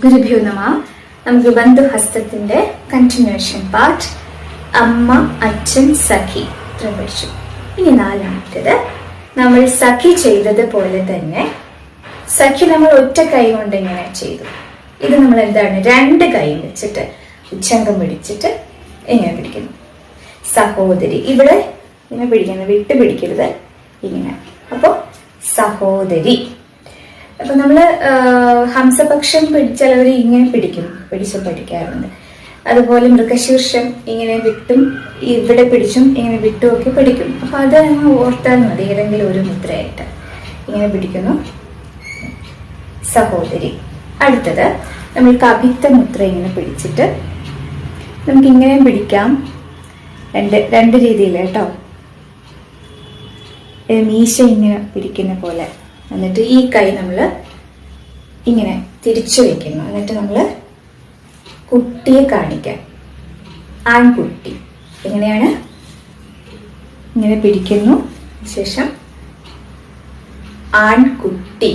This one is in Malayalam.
ഗുരുഭ്യോ നമഃ. നമുക്ക് ബന്ധുഹസ്തത്തിന്റെ കണ്ടിന്യൂഷൻ പാർട്ട് അമ്മ, അച്ഛൻ, സഖി പഠിച്ചു. ഇനി നാലാമത്തേത് നമ്മൾ സഖി ചെയ്തതുപോലെ തന്നെ സഖി നമ്മൾ ഒറ്റ കൈ കൊണ്ട് ഇങ്ങനെ ചെയ്തു. ഇത് നമ്മൾ എന്താണ്, രണ്ട് കൈ വെച്ചിട്ട് ഉച്ചങ്കം പിടിച്ചിട്ട് എങ്ങനെ പിടിക്കുന്നു. സഹോദരി ഇവിടെ ഇങ്ങനെ പിടിക്കുന്നത്, വിട്ട് പിടിക്കരുത്, ഇങ്ങനെ. അപ്പൊ സഹോദരി. അപ്പൊ നമ്മള് ഹംസപക്ഷം ചിലവർ ഇങ്ങനെ പിടിച്ചു പഠിക്കാറുണ്ട്. അതുപോലെ മൃഗശീർഷം ഇങ്ങനെ വിട്ടും ഇവിടെ പിടിച്ചും ഇങ്ങനെ വിട്ടും ഒക്കെ പിടിക്കും. അപ്പൊ അത് ഓർത്താൽ മതി, ഏതെങ്കിലും ഒരു മുദ്രയായിട്ട് ഇങ്ങനെ പിടിക്കുന്നു. സഹോദരി. അടുത്തത് നമ്മൾക്ക് അഭിത്ത മുദ്ര ഇങ്ങനെ പിടിച്ചിട്ട് നമുക്ക് ഇങ്ങനെയും പിടിക്കാം, രണ്ട് രീതിയിൽ കേട്ടോ. മീശ ഇങ്ങനെ പിടിക്കുന്ന പോലെ. എന്നിട്ട് ഈ കൈ നമ്മൾ ഇങ്ങനെ തിരിച്ചു വെക്കുന്നു. എന്നിട്ട് നമ്മൾ കുട്ടിയെ കാണിക്കാം, ആൺകുട്ടി. എങ്ങനെയാണ്, ഇങ്ങനെ പിടിക്കുന്നു, ശേഷം ആൺകുട്ടി.